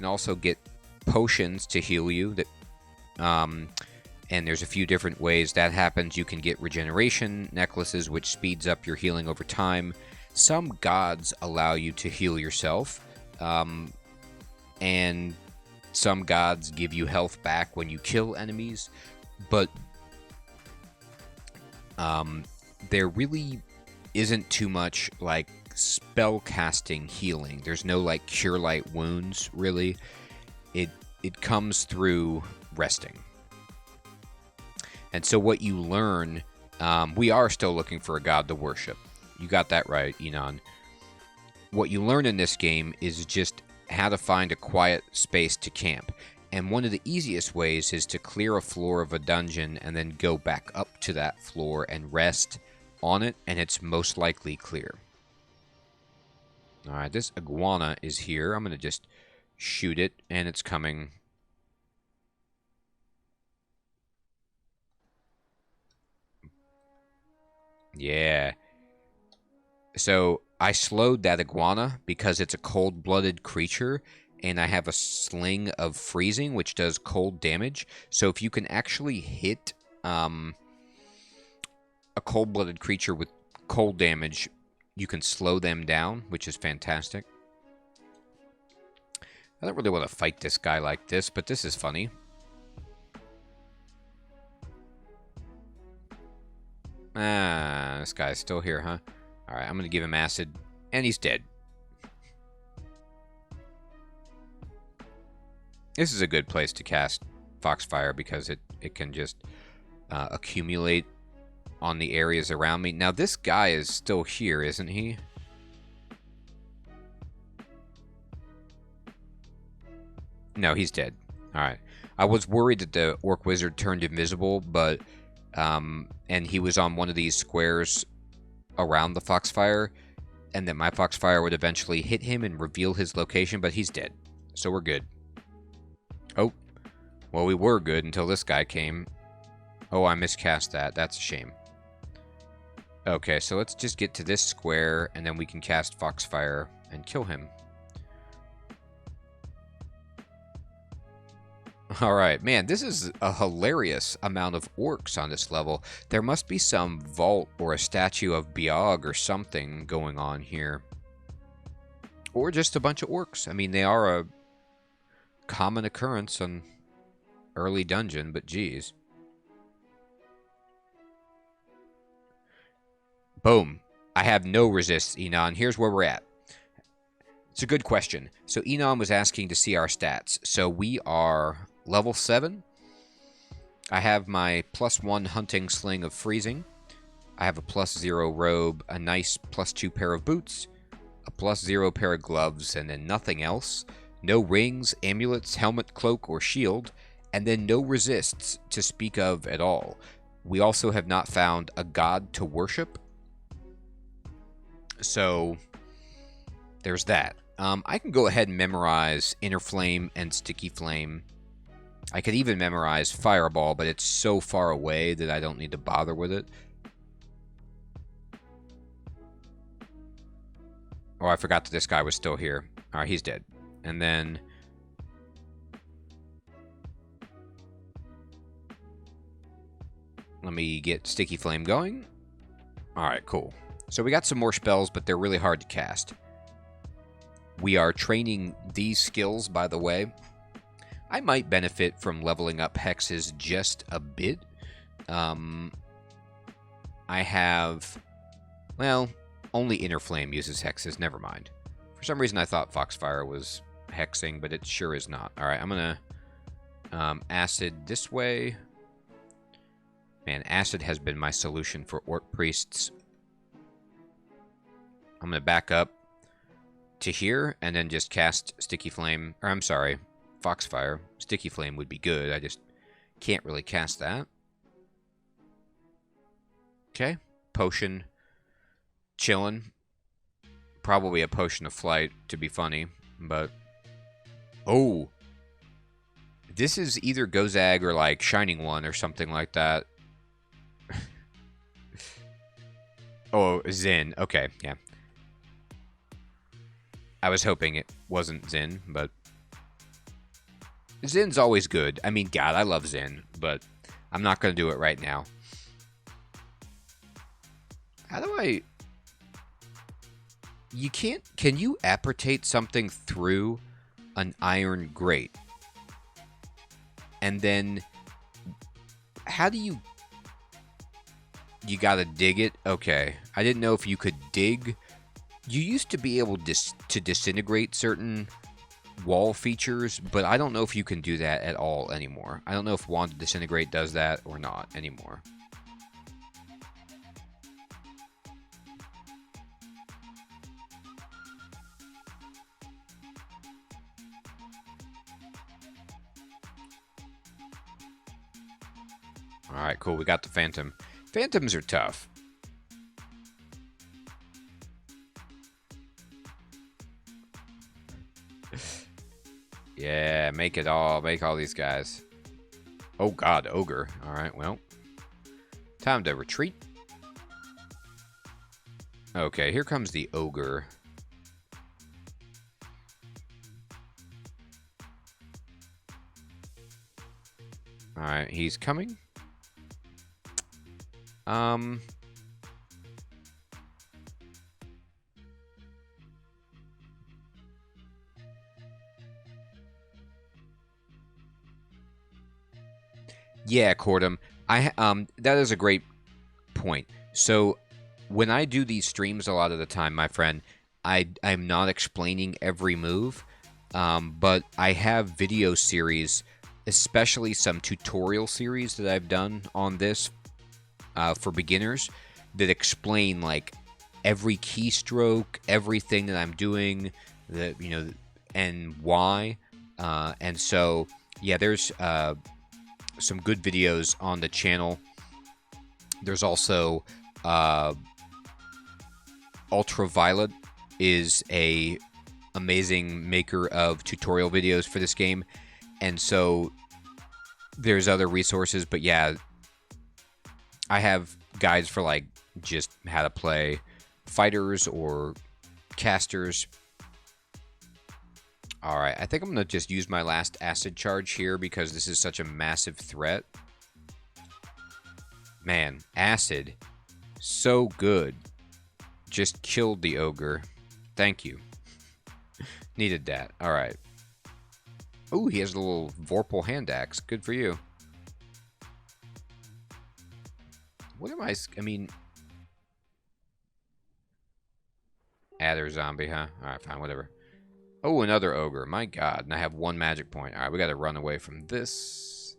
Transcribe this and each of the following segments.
can also get potions to heal you. And there's a few different ways that happens. You can get regeneration necklaces, which speeds up your healing over time. Some gods allow you to heal yourself. And some gods give you health back when you kill enemies. But there really isn't too much like spell casting healing. There's no like cure light wounds, really. It comes through resting. And so what you learn, we are still looking for a god to worship. You got that right, Enon. What you learn in this game is just how to find a quiet space to camp. And one of the easiest ways is to clear a floor of a dungeon and then go back up to that floor and rest on it, and it's most likely clear. Alright, this iguana is here. I'm going to just shoot it, and it's coming. Yeah. So I slowed that iguana because it's a cold-blooded creature, and I have a sling of freezing, which does cold damage. So if you can actually hit a cold-blooded creature with cold damage, you can slow them down, which is fantastic. I don't really want to fight this guy like this, but this is funny. Ah, this guy's still here, huh? Alright, I'm going to give him acid, and he's dead. This is a good place to cast Foxfire because it can just accumulate on the areas around me. Now, this guy is still here, isn't he? No, he's dead. Alright. I was worried that the Orc Wizard turned invisible, but... and he was on one of these squares around the Foxfire, and that my Foxfire would eventually hit him and reveal his location, but he's dead. So we're good. Oh. Well, we were good until this guy came. Oh, I miscast that. That's a shame. Okay, so let's just get to this square, and then we can cast Foxfire and kill him. Alright, man, this is a hilarious amount of orcs on this level. There must be some vault or a statue of Biog or something going on here. Or just a bunch of orcs. I mean, they are a common occurrence on early dungeon, but geez. Boom. I have no resist, Enon. Here's where we're at. It's a good question. So Enon was asking to see our stats. So we are level 7. I have my +1 hunting sling of freezing. I have a +0 robe, a nice +2 pair of boots, a +0 pair of gloves, and then nothing else. No rings, amulets, helmet, cloak, or shield, and then no resists to speak of at all. We also have not found a god to worship. So there's that. I can go ahead and memorize Inner Flame and Sticky Flame. I could even memorize Fireball, but it's so far away that I don't need to bother with it. Oh, I forgot that this guy was still here. Alright, he's dead. And then... let me get Sticky Flame going. Alright, cool. So we got some more spells, but they're really hard to cast. We are training these skills, by the way. I might benefit from leveling up hexes just a bit. I have... well, only Inner Flame uses hexes. Never mind. For some reason, I thought Foxfire was hexing, but it sure is not. Alright, I'm going to acid this way. Man, acid has been my solution for Orc Priests. I'm going to back up to here, and then just cast Sticky Flame. Or, I'm sorry, Foxfire. Sticky Flame would be good. I just can't really cast that. Okay. Potion. Chillin'. Probably a Potion of Flight, to be funny, but... oh! This is either Gozag or, like, Shining One or something like that. Oh, Zin. Okay, yeah. I was hoping it wasn't Zin, but Zin's always good. I mean, God, I love Zin, but I'm not going to do it right now. How do I... You can't... Can you apportate something through an iron grate? And then... How do you... You gotta dig it? Okay. I didn't know if you could dig. You used to be able to disintegrate certain wall features, but I don't know if you can do that at all anymore. I don't know if Wand to Disintegrate does that or not anymore. Alright, cool. We got the Phantom. Phantoms are tough. Yeah, make it all. Make all these guys. Oh god, Ogre. Alright, well. Time to retreat. Okay, here comes the Ogre. Alright, he's coming. Yeah, Cordum. That is a great point. So when I do these streams a lot of the time, my friend, I'm not explaining every move, but I have video series, especially some tutorial series that I've done on this for beginners that explain like every keystroke, everything that I'm doing, and why. And so, yeah, there's some good videos on the channel. There's also Ultraviolet is a amazing maker of tutorial videos for this game, and so there's other resources. But yeah, I have guides for like just how to play fighters or casters. Alright, I think I'm going to just use my last acid charge here because this is such a massive threat. Man, acid. So good. Just killed the ogre. Thank you. Needed that. Alright. Ooh, he has a little Vorpal hand axe. Good for you. What am I mean... Adder zombie, huh? Alright, fine, whatever. Oh, another ogre. My god. And I have one magic point. Alright, we gotta run away from this.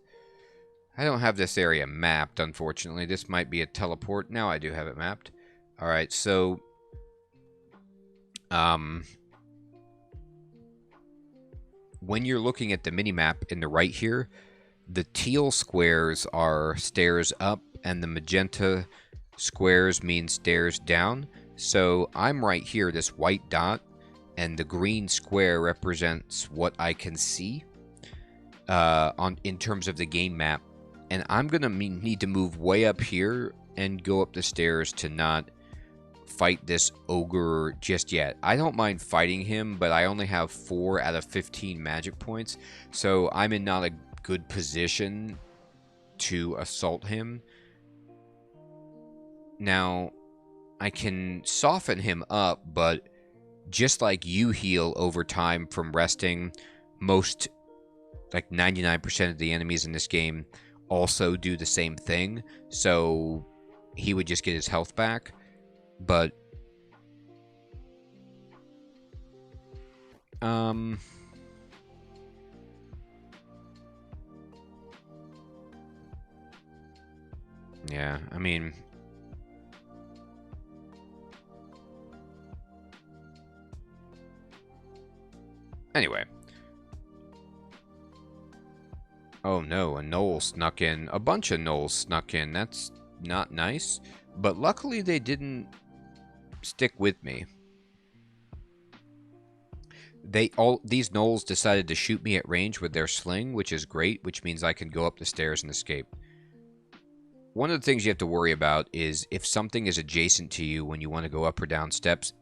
I don't have this area mapped, unfortunately. This might be a teleport. Now I do have it mapped. Alright, so... when you're looking at the mini-map in the right here, the teal squares are stairs up, and the magenta squares mean stairs down. So I'm right here, this white dot. And the green square represents what I can see in terms of the game map. And I'm going to need to move way up here and go up the stairs to not fight this ogre just yet. I don't mind fighting him, but I only have 4 out of 15 magic points. So I'm in not a good position to assault him. Now, I can soften him up, but... just like you heal over time from resting, most, like 99% of the enemies in this game also do the same thing. So he would just get his health back. But, yeah, I mean... Anyway. Oh no, a gnoll snuck in. A bunch of gnolls snuck in. That's not nice. But luckily they didn't stick with me. These gnolls decided to shoot me at range with their sling, which is great, which means I can go up the stairs and escape. One of the things you have to worry about is if something is adjacent to you when you want to go up or down steps,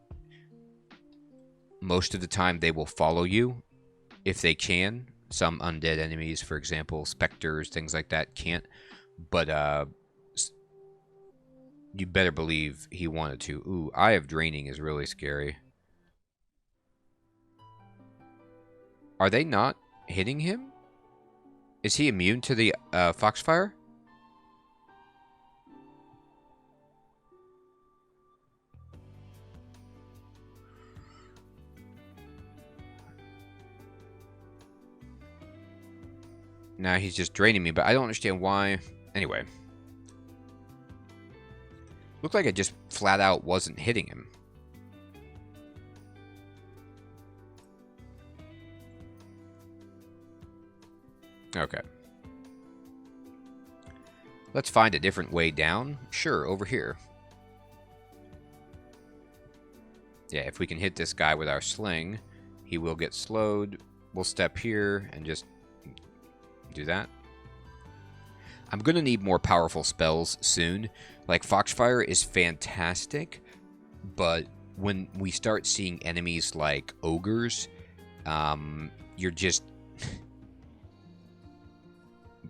most of the time they will follow you if they can. Some undead enemies, for example, specters, things like that, can't. But you better believe he wanted to. Ooh, Eye of Draining is really scary. Are they not hitting him? Is he immune to the Foxfire? Now he's just draining me, but I don't understand why. Anyway. Looked like it just flat out wasn't hitting him. Okay. Let's find a different way down. Sure, over here. Yeah, if we can hit this guy with our sling, he will get slowed. We'll step here and just do that. I'm going to need more powerful spells soon. Like, Foxfire is fantastic, but when we start seeing enemies like ogres, you're just...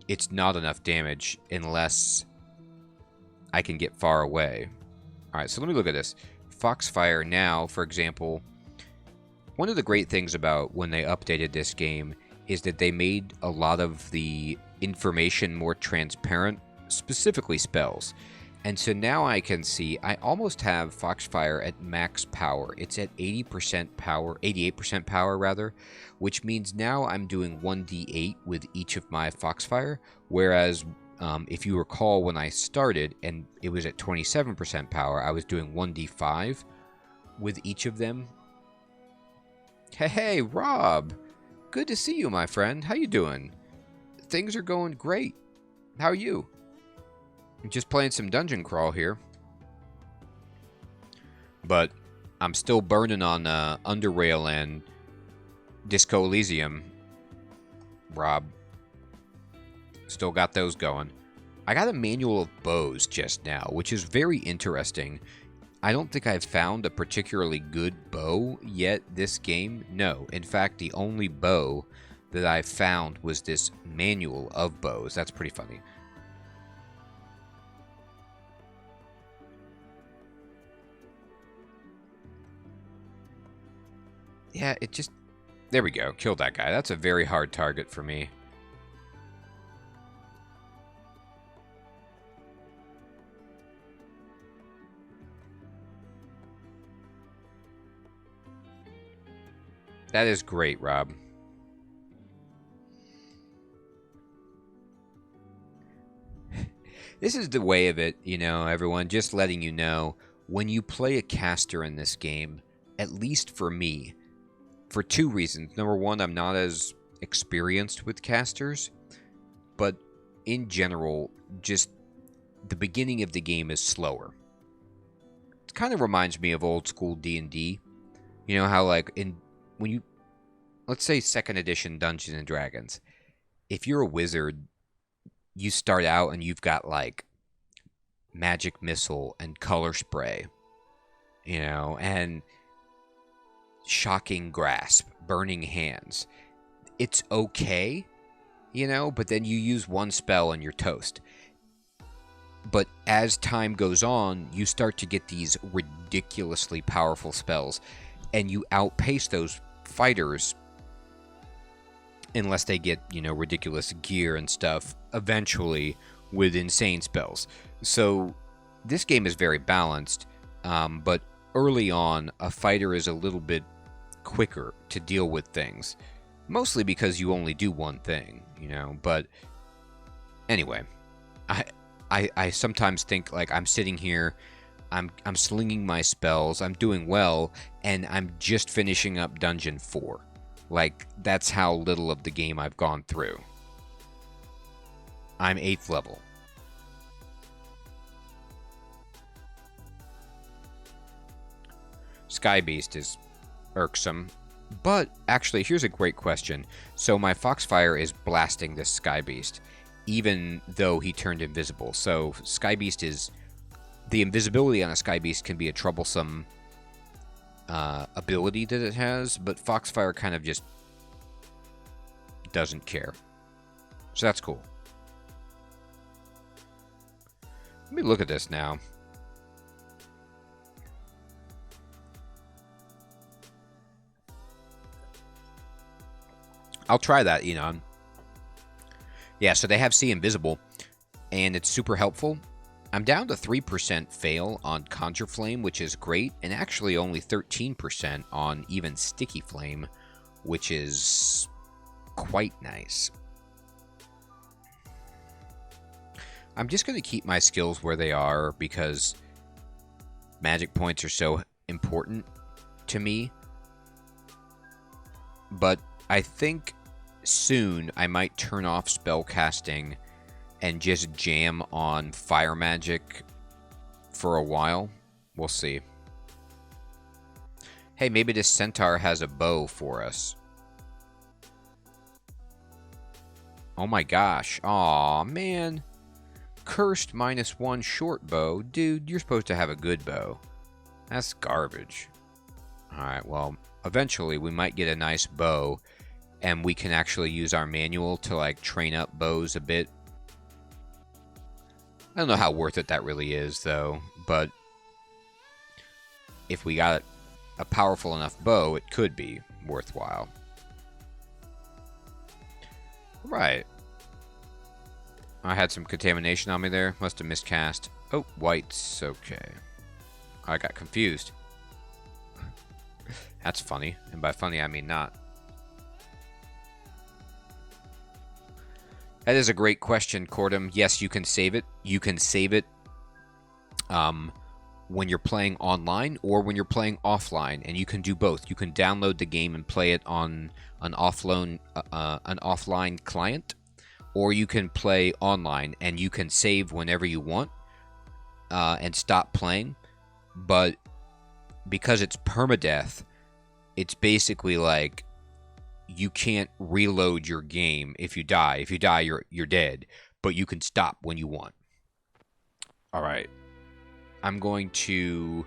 it's not enough damage unless I can get far away. Alright, so let me look at this. Foxfire now, for example, one of the great things about when they updated this game is that they made a lot of the information more transparent, specifically spells. And so now I can see I almost have Foxfire at max power. It's at 80% power, 88% power rather, which means now I'm doing 1d8 with each of my Foxfire, whereas if you recall when I started and it was at 27% power, I was doing 1d5 with each of them. Hey, Rob! Good to see you, my friend. How you doing? Things are going great. How are you? I'm just playing some dungeon crawl here. But I'm still burning on Underrail and Disco Elysium. Rob. Still got those going. I got a manual of bows just now, which is very interesting. I don't think I've found a particularly good bow yet this game. No, in fact, the only bow that I found was this manual of bows. That's pretty funny. Yeah, it just... there we go. Killed that guy. That's a very hard target for me. That is great, Rob. This is the way of it, you know, everyone. Just letting you know, when you play a caster in this game, at least for me, for two reasons. Number one, I'm not as experienced with casters, but in general, just the beginning of the game is slower. It kind of reminds me of old school D&D. You know how, like, when you, let's say 2nd edition Dungeons and Dragons, if you're a wizard, you start out and you've got like magic missile and color spray, you know, and shocking grasp, burning hands. It's okay, you know, but then you use one spell and you're toast. But as time goes on, you start to get these ridiculously powerful spells, and you outpace those fighters unless they get, you know, ridiculous gear and stuff eventually with insane spells. So this game is very balanced, but early on, a fighter is a little bit quicker to deal with things, mostly because you only do one thing, you know. But anyway, I sometimes think, like, I'm sitting here, I'm slinging my spells, I'm doing well, and I'm just finishing up Dungeon 4. Like, that's how little of the game I've gone through. I'm 8th level. Sky Beast is irksome, but actually, here's a great question. So my Foxfire is blasting this Sky Beast, even though he turned invisible. So Sky Beast is... the invisibility on a Sky Beast can be a troublesome ability that it has, but Foxfire kind of just doesn't care. So that's cool. Let me look at this now. I'll try that, Enon. Yeah, so they have See Invisible, and it's super helpful. I'm down to 3% fail on Conjure Flame, which is great, and actually only 13% on even Sticky Flame, which is quite nice. I'm just going to keep my skills where they are because magic points are so important to me. But I think soon I might turn off spell casting and just jam on fire magic for a while. We'll see. Hey, maybe this centaur has a bow for us. Oh my gosh. Aw, man. Cursed -1 short bow. Dude, you're supposed to have a good bow. That's garbage. Alright, well, eventually we might get a nice bow, and we can actually use our manual to, like, train up bows a bit. I don't know how worth it that really is, though, but if we got a powerful enough bow, it could be worthwhile. Right. I had some contamination on me there. Must have miscast. Oh, whites. Okay. I got confused. That's funny. And by funny, I mean not. That is a great question, Cordum. Yes, you can save it. You can save it when you're playing online or when you're playing offline, and you can do both. You can download the game and play it on an offline client, or you can play online and you can save whenever you want and stop playing. But because it's permadeath, it's basically like you can't reload your game if you die. If you die, you're dead. But you can stop when you want. All right. I'm going to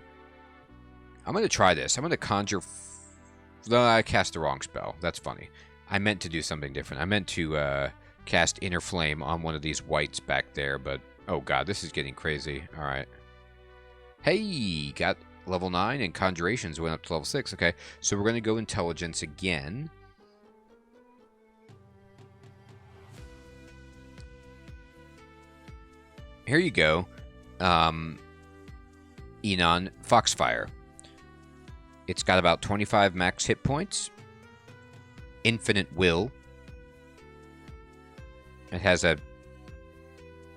try this. I'm going to conjure... I cast the wrong spell. That's funny. I meant to do something different. I meant to cast Inner Flame on one of these whites back there, but... Oh god, this is getting crazy. All right. Hey! Got level 9, and Conjurations went up to level 6. Okay, so we're going to go Intelligence again. Here you go. Enon, Foxfire. It's got about 25 max hit points. Infinite Will. It has a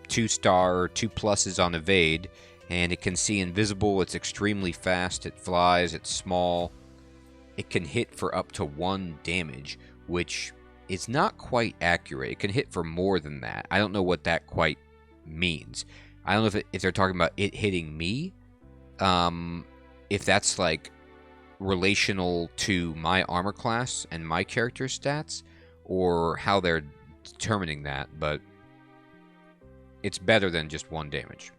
2-star, 2 pluses on Evade, and it can see invisible. It's extremely fast. It flies. It's small. It can hit for up to 1 damage, which is not quite accurate. It can hit for more than that. I don't know what that quite means. I don't know if they're talking about it hitting me. If that's like relational to my armor class and my character's stats, or how they're determining that, but it's better than just 1 damage.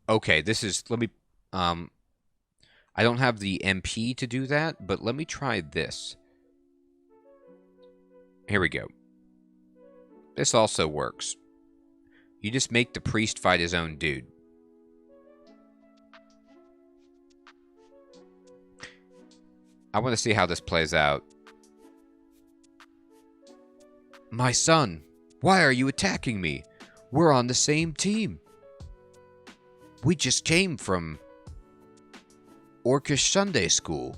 Okay, this is, let me, I don't have the MP to do that, but let me try this. Here we go. This also works. You just make the priest fight his own dude. I want to see how this plays out. My son, why are you attacking me? We're on the same team. We just came from Orcish Sunday School.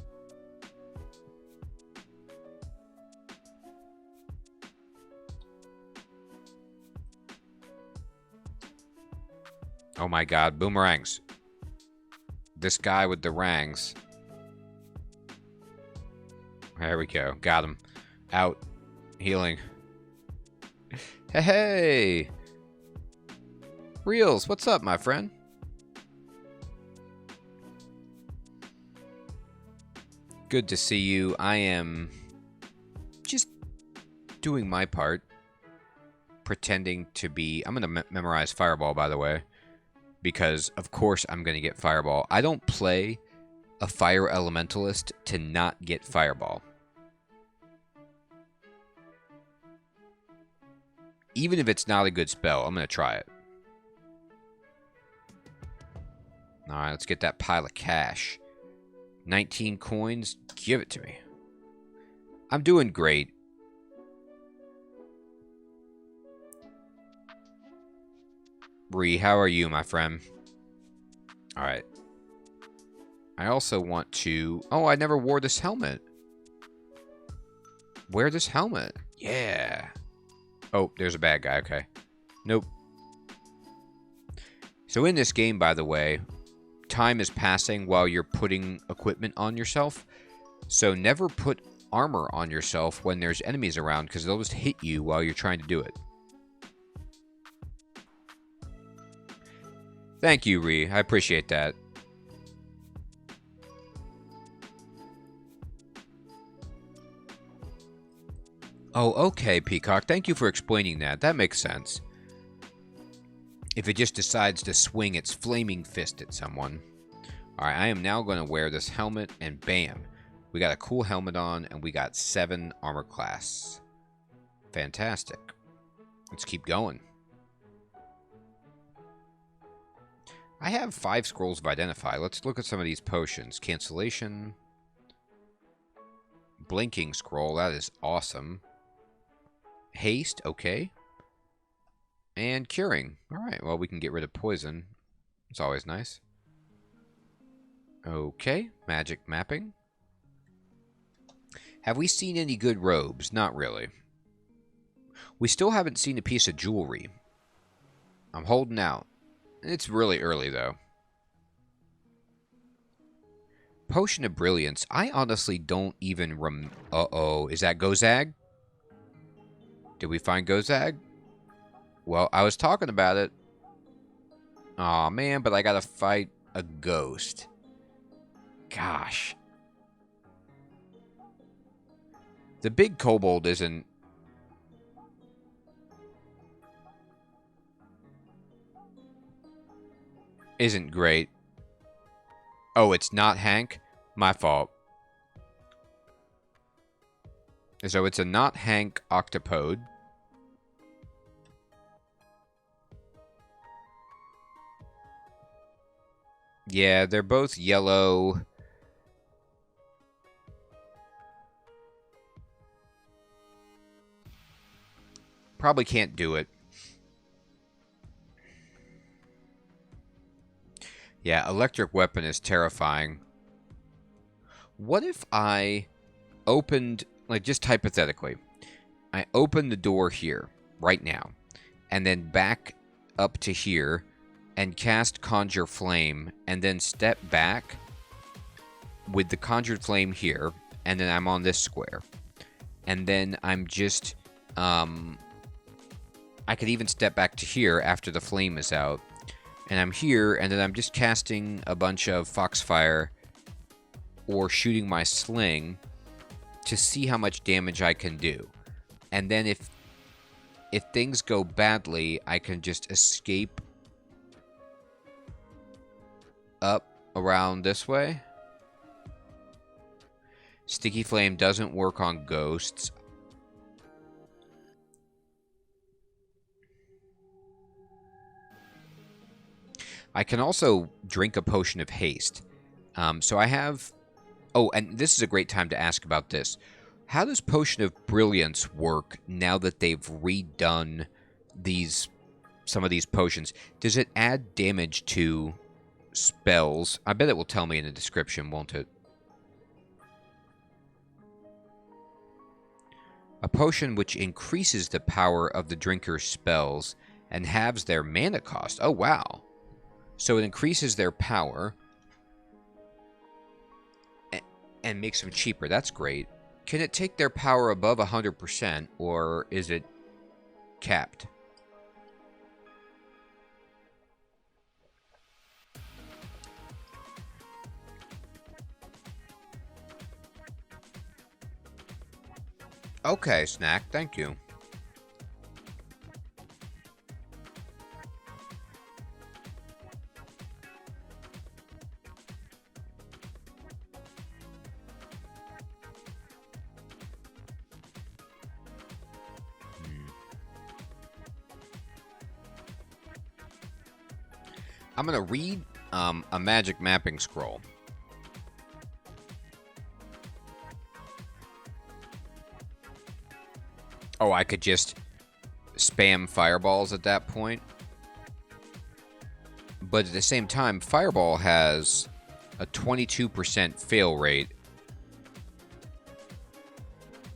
Oh my god, boomerangs. This guy with the rangs. There we go. Got him. Out. Healing. Hey, hey! Reels, what's up, my friend? Good to see you. I am just doing my part. Pretending to be... I'm going to memorize Fireball, by the way. Because, of course, I'm going to get Fireball. I don't play a fire elementalist to not get fireball. Even if it's not a good spell, I'm going to try it. Alright, let's get that pile of cash. 19 coins, give it to me. I'm doing great. Bree, how are you, my friend? Alright. I also want to... Oh, I never wore this helmet. Wear this helmet. Yeah. Oh, there's a bad guy. Okay. Nope. So in this game, by the way, time is passing while you're putting equipment on yourself. So never put armor on yourself when there's enemies around, because they'll just hit you while you're trying to do it. Thank you, Ree. I appreciate that. Oh, okay, Peacock. Thank you for explaining that. That makes sense. If it just decides to swing its flaming fist at someone. Alright, I am now going to wear this helmet, and bam. We got a cool helmet on, and we got 7 armor class. Fantastic. Let's keep going. I have 5 scrolls of Identify. Let's look at some of these potions. Cancellation. Blinking scroll. That is awesome. Haste. Okay. And curing. Alright, well, we can get rid of poison. It's always nice. Okay. Magic mapping. Have we seen any good robes? Not really. We still haven't seen a piece of jewelry. I'm holding out. It's really early, though. Potion of Brilliance. I honestly don't even Uh-oh. Is that Gozag? Did we find Gozag? Well, I was talking about it. Aw, man, but I gotta fight a ghost. Gosh. The big kobold isn't great. Oh, it's not Hank? My fault. So it's a not Hank octopode. Yeah, they're both yellow. Probably can't do it. Yeah, electric weapon is terrifying. What if I opened, like just hypothetically, I open the door here, right now, and then back up to here and cast Conjure Flame, and then step back with the Conjured Flame here, and then I'm on this square. And then I'm just, I could even step back to here after the flame is out. And I'm here, and then I'm just casting a bunch of Foxfire or shooting my sling to see how much damage I can do. And then if things go badly, I can just escape up around this way. Sticky Flame doesn't work on ghosts. I can also drink a potion of haste. So I have... Oh, and this is a great time to ask about this. How does Potion of Brilliance work now that they've redone some of these potions? Does it add damage to spells? I bet it will tell me in the description, won't it? A potion which increases the power of the drinker's spells and halves their mana cost. Oh, wow. So it increases their power and makes them cheaper. That's great. Can it take their power above 100%, or is it capped? Okay, Snack, thank you. I'm going to read a magic mapping scroll. Oh, I could just spam fireballs at that point. But at the same time, Fireball has a 22% fail rate.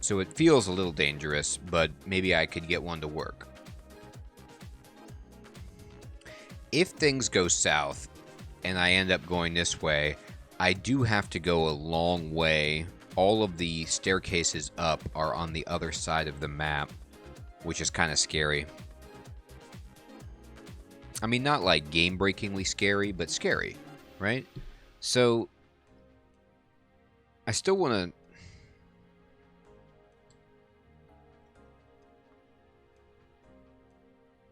So it feels a little dangerous, but maybe I could get one to work. If things go south and I end up going this way, I do have to go a long way. All of the staircases up are on the other side of the map, which is kind of scary. I mean, not like game-breakingly scary, but scary, right? So, I still want to...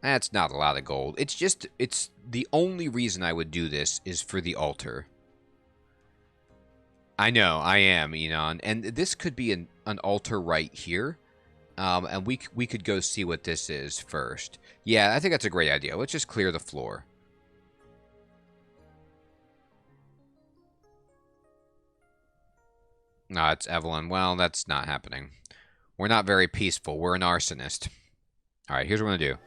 That's not a lot of gold. It's just, it's the only reason I would do this is for the altar. I know, I am, Enon. And this could be an altar right here. And we could go see what this is first. Yeah, I think that's a great idea. Let's just clear the floor. No, it's Evelyn. Well, that's not happening. We're not very peaceful. We're an arsonist. All right, here's what I'm going to do.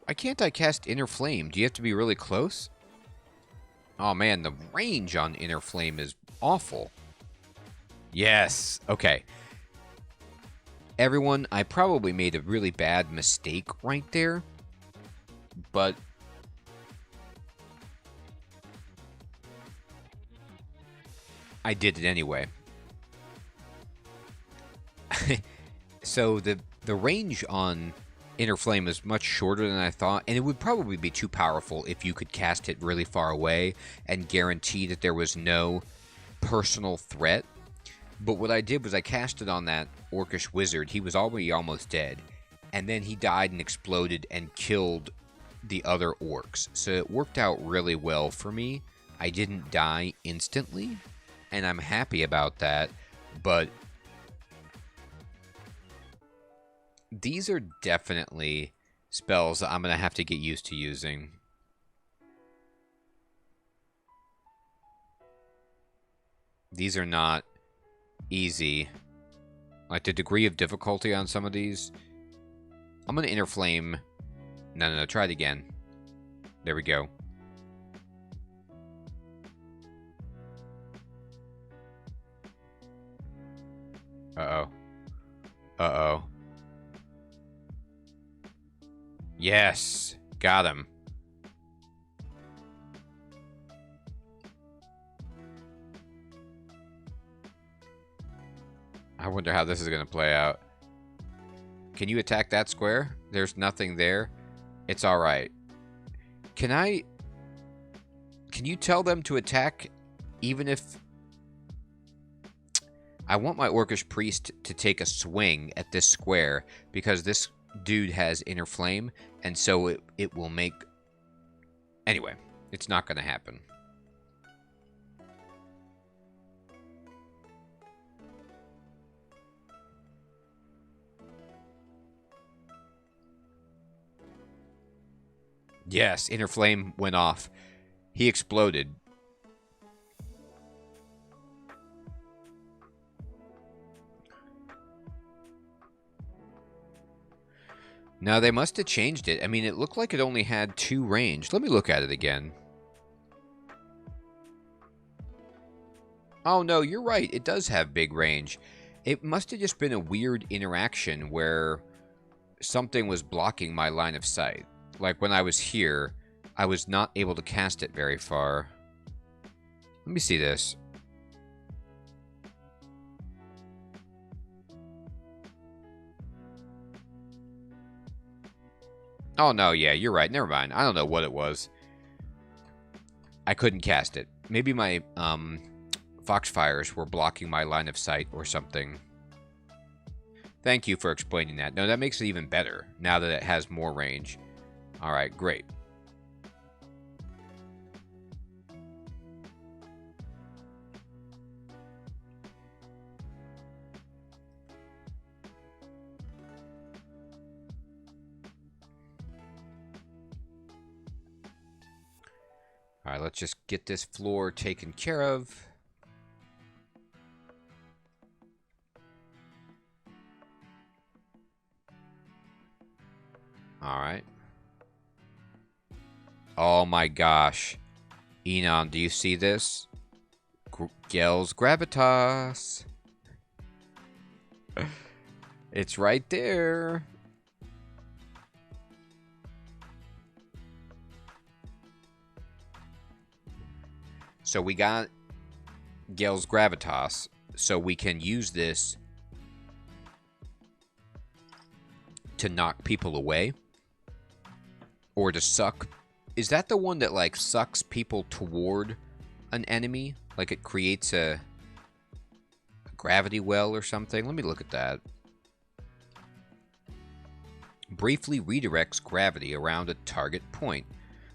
Why can't I cast Inner Flame? Do you have to be really close? Oh, man, the range on Inner Flame is awful. Yes. Okay. Everyone, I probably made a really bad mistake right there. But... I did it anyway. So the range on Inner Flame is much shorter than I thought, and it would probably be too powerful if you could cast it really far away and guarantee that there was no personal threat. But what I did was I cast it on that Orcish wizard. He was already almost dead, and then he died and exploded and killed the other orcs. So it worked out really well for me. I didn't die instantly, and I'm happy about that, but these are definitely spells that I'm going to have to get used to using. These are not easy. Like, the degree of difficulty on some of these. I'm going to Inner Flame. No, try it again. There we go. Uh-oh. Uh-oh. Yes. Got him. I wonder how this is going to play out. Can you attack that square? There's nothing there. It's alright. Can you tell them to attack even if... I want my Orcish Priest to take a swing at this square because this dude has Inner Flame, and so it will make... Anyway, it's not going to happen. Yes, Inner Flame went off. He exploded. No, they must have changed it. I mean, it looked like it only had 2 range. Let me look at it again. Oh, no, you're right. It does have big range. It must have just been a weird interaction where something was blocking my line of sight. Like, when I was here, I was not able to cast it very far. Let me see this. Oh, no, yeah, you're right. Never mind. I don't know what it was. I couldn't cast it. Maybe my Foxfires were blocking my line of sight or something. Thank you for explaining that. No, that makes it even better now that it has more range. Alright, great. Alright, let's just get this floor taken care of. Alright. Oh my gosh. Enon, do you see this? Gels Gravitas. It's right there. So we got Gels Gravitas, so we can use this to knock people away. Or to suck. Is that the one that, like, sucks people toward an enemy? Like, it creates a gravity well or something? Let me look at that. Briefly redirects gravity around a target point,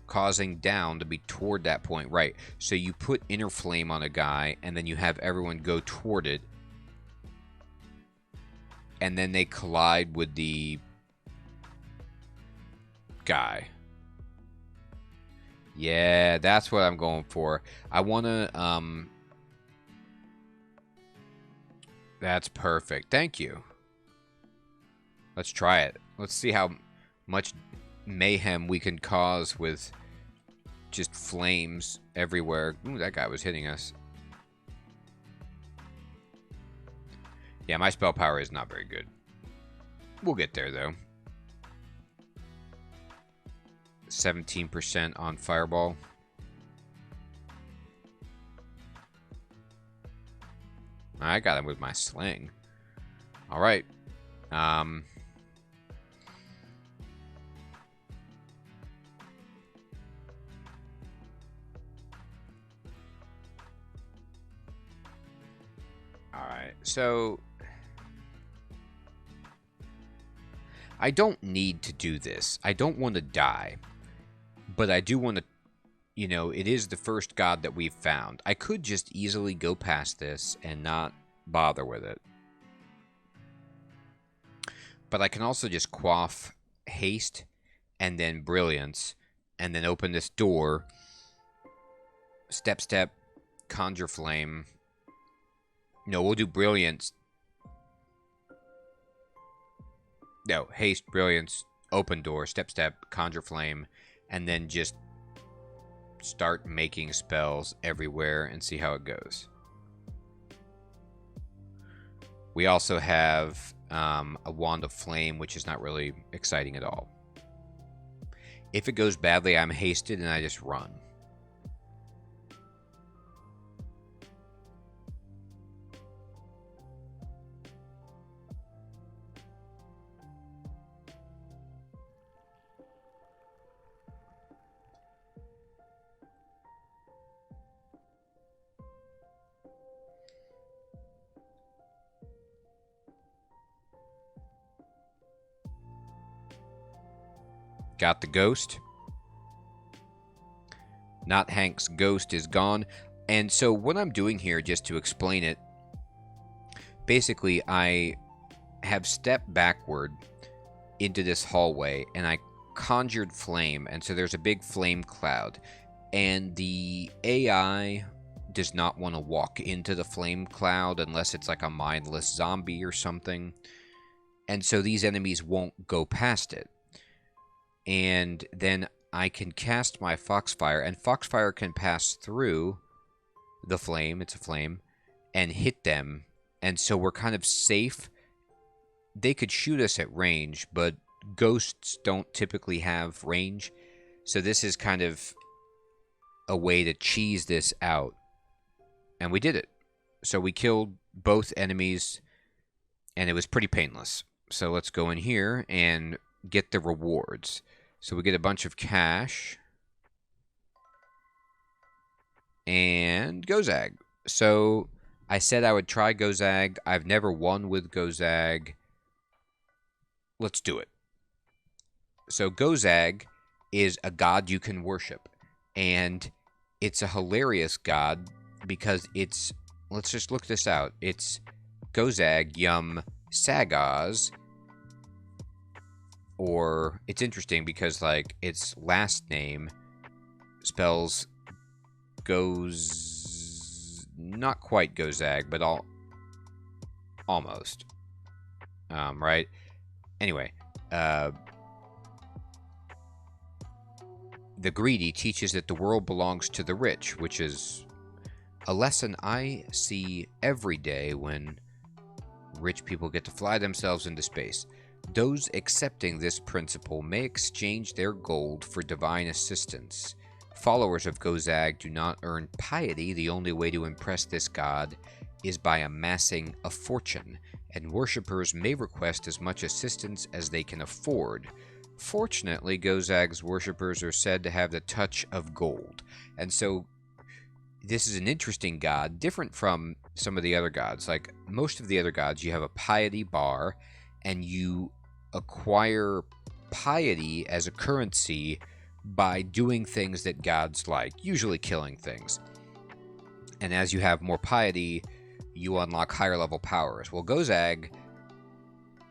causing down to be toward that point. Right. So you put inner flame on a guy, and then you have everyone go toward it. And then they collide with the guy. Yeah, that's what I'm going for. I want to, That's perfect. Thank you. Let's try it. Let's see how much mayhem we can cause with just flames everywhere. Ooh, that guy was hitting us. Yeah, my spell power is not very good. We'll get there, though. 17% on Fireball. I got him with my sling. All right. All right. So I don't need to do this. I don't want to die. But I do want to, you know, it is the first god that we've found. I could just easily go past this and not bother with it. But I can also just quaff haste and then brilliance and then open this door. Step, step, conjure flame. No, we'll do brilliance. No, haste, brilliance, open door, step, step, conjure flame. And then just start making spells everywhere and see how it goes. We also have a Wand of Flame, which is not really exciting at all. If it goes badly, I'm hasted and I just run. Got the ghost. Not Hank's ghost is gone. And so what I'm doing here, just to explain it, basically I have stepped backward into this hallway and I conjured flame. And so there's a big flame cloud. And the AI does not want to walk into the flame cloud unless it's like a mindless zombie or something. And so these enemies won't go past it. And then I can cast my Foxfire, and Foxfire can pass through the flame, it's a flame, and hit them. And so we're kind of safe. They could shoot us at range, but ghosts don't typically have range. So this is kind of a way to cheese this out. And we did it. So we killed both enemies, and it was pretty painless. So let's go in here and get the rewards. So we get a bunch of cash. And Gozag. So I said I would try Gozag. I've never won with Gozag. Let's do it. So Gozag is a god you can worship. And it's a hilarious god because it's... Let's just look this out. It's Gozag Yum Sagaz. Or it's interesting because, like, its last name spells goes... Not quite Gozag, but almost. Right? Anyway, the greedy teaches that the world belongs to the rich, which is a lesson I see every day when rich people get to fly themselves into space. Those accepting this principle may exchange their gold for divine assistance. Followers of Gozag do not earn piety. The only way to impress this god is by amassing a fortune, and worshippers may request as much assistance as they can afford. Fortunately, Gozag's worshippers are said to have the touch of gold, and so this is an interesting god, different from some of the other gods. Like most of the other gods, you have a piety bar, and you acquire piety as a currency by doing things that gods like, usually killing things. And as you have more piety, you unlock higher level powers. Well, Gozag,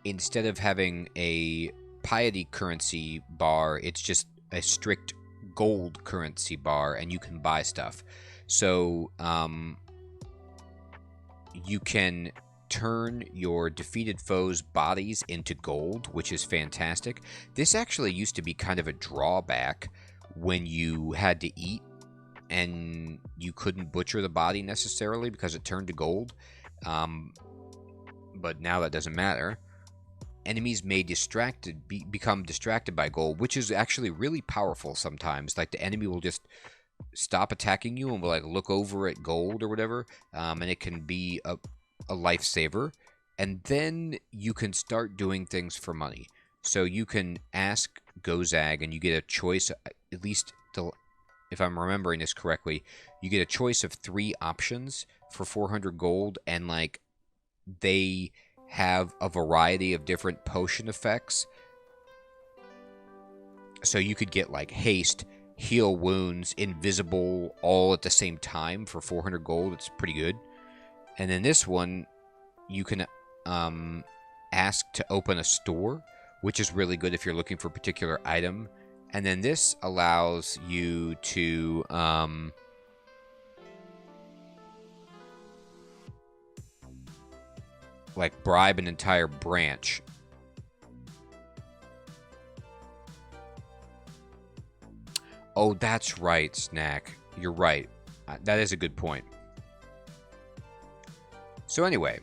instead of having a piety currency bar, it's just a strict gold currency bar, and you can buy stuff. So, you can turn your defeated foes' bodies into gold, which is fantastic. This actually used to be kind of a drawback when you had to eat and you couldn't butcher the body necessarily because it turned to gold. But now that doesn't matter. Enemies may become distracted by gold, which is actually really powerful sometimes. Like the enemy will just stop attacking you and will like look over at gold or whatever, and it can be a lifesaver. And then you can start doing things for money. So you can ask Gozag, and you get a choice. At least, if I'm remembering this correctly, you get a choice of 3 options for 400 gold, and like they have a variety of different potion effects. So you could get like haste, heal wounds, invisible, all at the same time for 400 gold. It's pretty good. And then this one, you can ask to open a store, which is really good if you're looking for a particular item. And then this allows you to like bribe an entire branch. Oh, that's right, Snack. You're right. That is a good point. So anyway,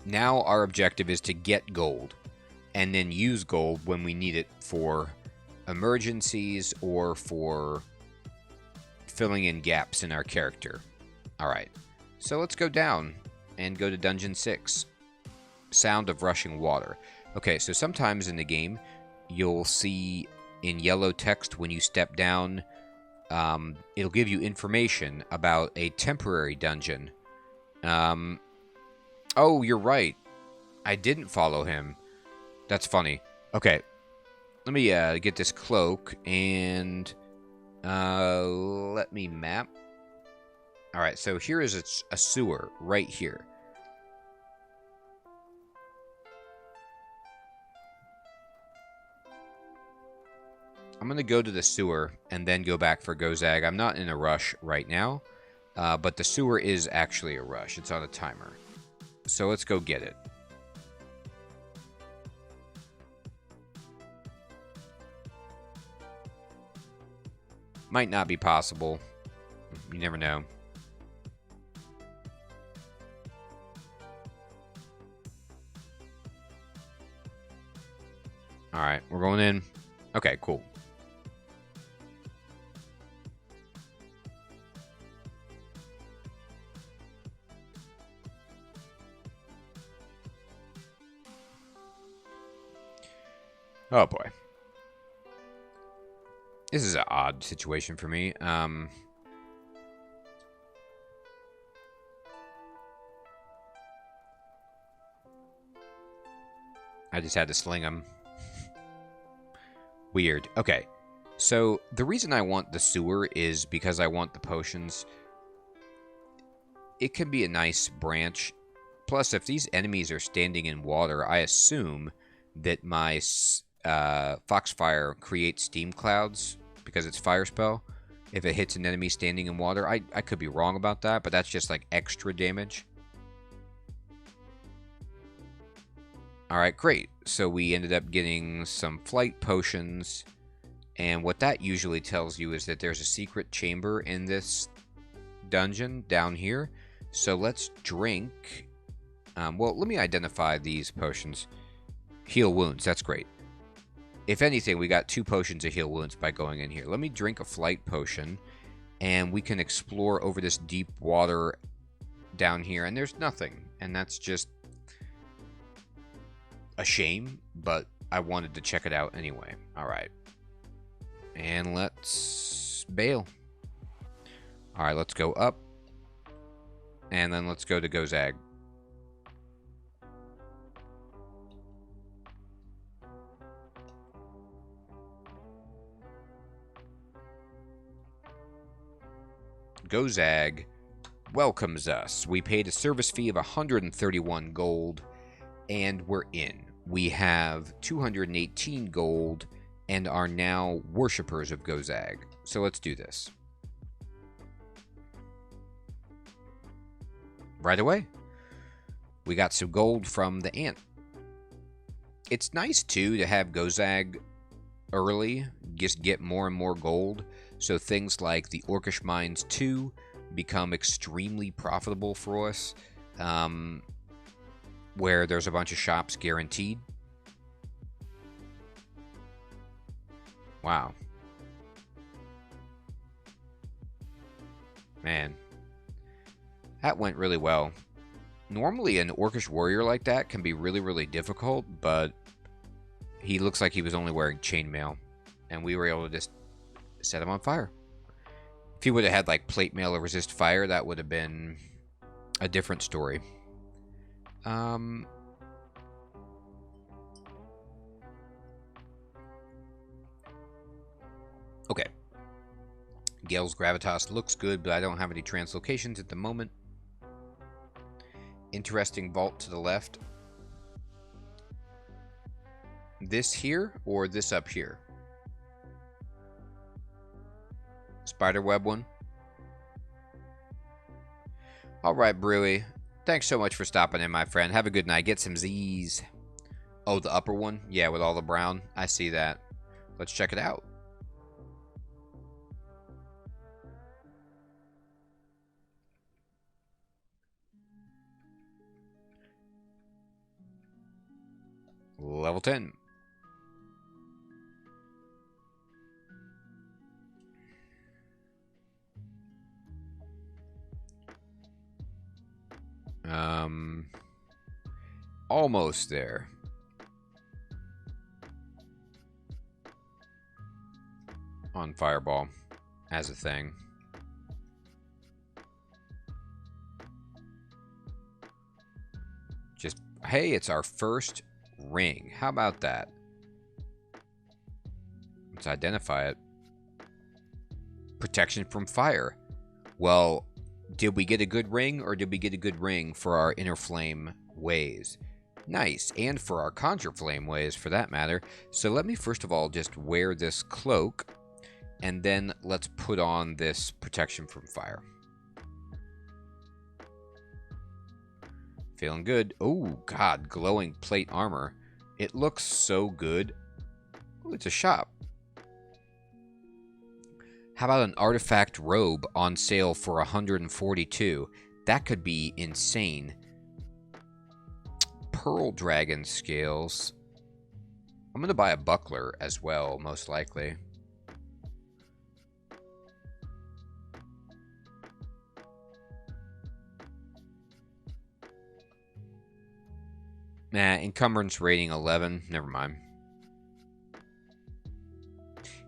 now our objective is to get gold and then use gold when we need it for emergencies or for filling in gaps in our character. Alright, so let's go down and go to Dungeon 6. Sound of rushing water. Okay, so sometimes in the game, you'll see in yellow text when you step down, it'll give you information about a temporary dungeon. Oh, you're right. I didn't follow him. That's funny. Okay, let me get this cloak and let me map. Alright, so here is a sewer right here. I'm going to go to the sewer and then go back for Gozag. I'm not in a rush right now, but the sewer is actually a rush. It's on a timer. So let's go get it. Might not be possible. You never know. Alright, we're going in. Okay, cool. Oh boy. This is an odd situation for me. I just had to sling him. Weird. Okay. So, the reason I want the sewer is because I want the potions. It can be a nice branch. Plus, if these enemies are standing in water, I assume that my Foxfire creates steam clouds because it's fire spell. if it hits an enemy standing in water. I could be wrong about that, but that's just like extra damage. Alright, great. So we ended up getting some flight potions, and what that usually tells you is that there's a secret chamber in this dungeon down here. So let's drink. Well, let me identify these potions. Heal wounds, that's great. If anything, we got 2 potions of heal wounds by going in here. Let me drink a flight potion, and we can explore over this deep water down here, and there's nothing. And that's just a shame, but I wanted to check it out anyway. Alright. And let's bail. Alright, let's go up. And then let's go to Gozag. Gozag welcomes us. We paid a service fee of 131 gold, and we're in. We have 218 gold and are now worshippers of Gozag. So let's do this. Right away. We got some gold from the ant. It's nice, too, to have Gozag early, just get more and more gold. So things like the Orcish Mines 2 become extremely profitable for us. Where there's a bunch of shops guaranteed. Wow. Man. That went really well. Normally an Orcish warrior like that can be really, really difficult, but he looks like he was only wearing chainmail, and we were able to just set him on fire. If he would have had like plate mail or resist fire, that would have been a different story. Okay. Gale's Gravitas looks good, but I don't have any translocations at the moment. Interesting vault to the left. This here or this up here? Spiderweb one. Alright, Brewy. Thanks so much for stopping in, my friend. Have a good night. Get some Z's. Oh, the upper one? Yeah, with all the brown. I see that. Let's check it out. Level 10. Almost there. On Fireball as a thing. Just, hey, it's our first ring. How about that? Let's identify it. Protection from fire. Well, did we get a good ring, or did we get a good ring for our inner flame ways? Nice, and for our conjure flame ways, for that matter. So let me first of all just wear this cloak, and then let's put on this protection from fire. Feeling good. Oh, God, glowing plate armor. It looks so good. Oh, it's a shop. How about an artifact robe on sale for 142? That could be insane. Pearl dragon scales. I'm going to buy a buckler as well, most likely. Nah, encumbrance rating 11. Never mind.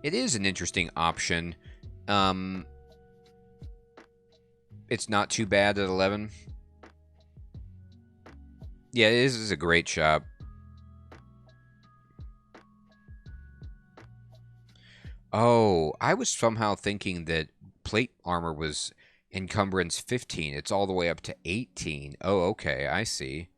It is an interesting option. It's not too bad at 11. Yeah, this is a great shop. Oh, I was somehow thinking that plate armor was encumbrance 15. It's all the way up to 18. Oh, okay, I see.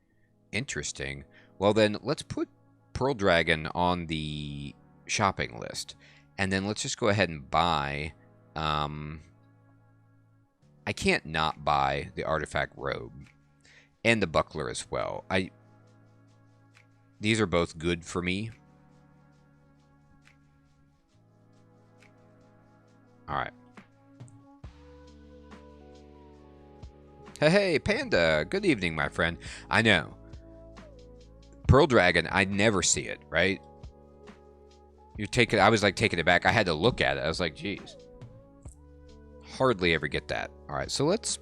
Interesting. Well, then let's put Pearl Dragon on the shopping list. And then let's just go ahead and buy I can't not buy the artifact robe and the buckler as well. These are both good for me. All right. Hey, Panda. Good evening, my friend. I know. Pearl Dragon, I never see it, right? I was like taking it back. I had to look at it. I was like, geez. Hardly ever get that. All right, so let's,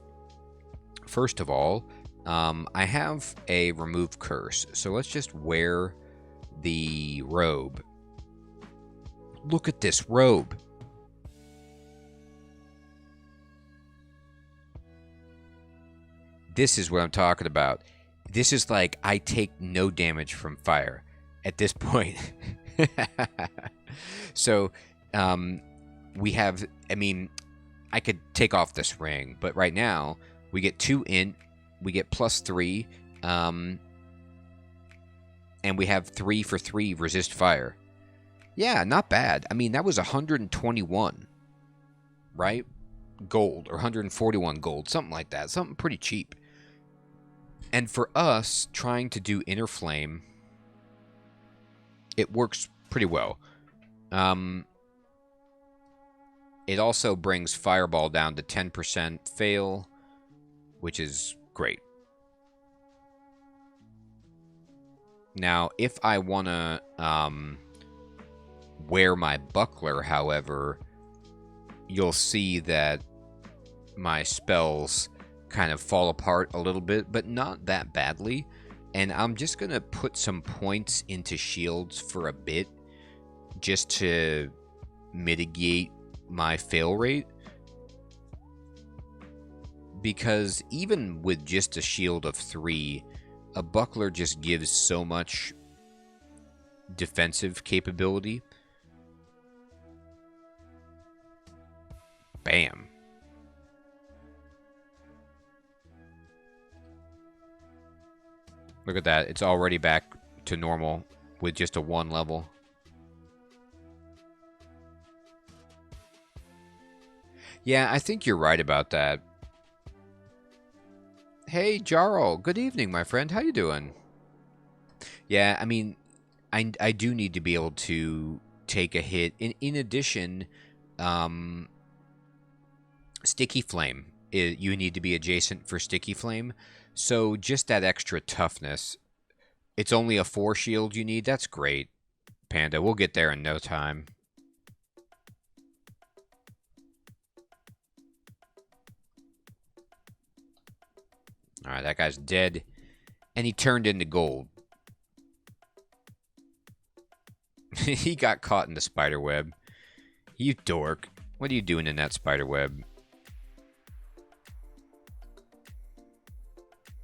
first of all, I have a remove curse. So let's just wear the robe. Look at this robe. This is what I'm talking about. This is like I take no damage from fire at this point. So we have, I mean, I could take off this ring, but right now we get 2 int, we get +3, and we have 3 for 3 resist fire. Yeah, not bad. I mean, that was 121, right? Gold, or 141 gold, something like that. Something pretty cheap. And for us, trying to do Inner Flame, it works pretty well. It also brings Fireball down to 10% fail, which is great. Now, if I want to wear my buckler, however, you'll see that my spells kind of fall apart a little bit, but not that badly. And I'm just going to put some points into shields for a bit, just to mitigate my fail rate. Because even with just a shield of 3, a buckler just gives so much defensive capability. Bam. Look at that. It's already back to normal with just a 1 level. Yeah, I think you're right about that. Hey, Jarl. Good evening, my friend. How you doing? Yeah, I mean, I do need to be able to take a hit. In addition, Sticky Flame. You need to be adjacent for Sticky Flame. So just that extra toughness. It's only a 4 shield you need. That's great, Panda. We'll get there in no time. Alright, that guy's dead. And he turned into gold. He got caught in the spider web. You dork. What are you doing in that spider web?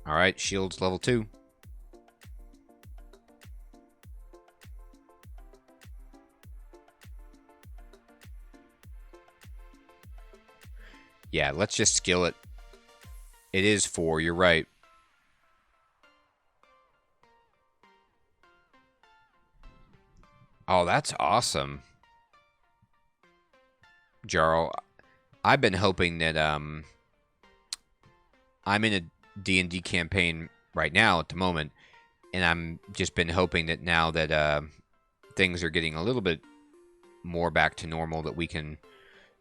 Alright, shields level 2. Yeah, let's just skill it. It is 4, you're right. Oh, that's awesome. Jarl, I've been hoping that I'm in a D&D campaign right now at the moment, and I'm just been hoping that now that things are getting a little bit more back to normal, that we can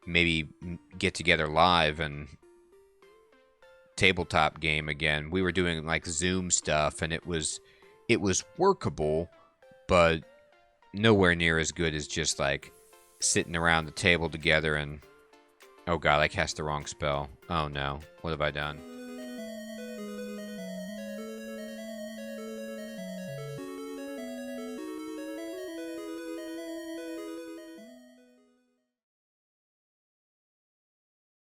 maybe get together live and tabletop game again. We were doing like Zoom stuff, and it was workable, but nowhere near as good as just like sitting around the table together and... Oh god, I cast the wrong spell. Oh no, what have I done?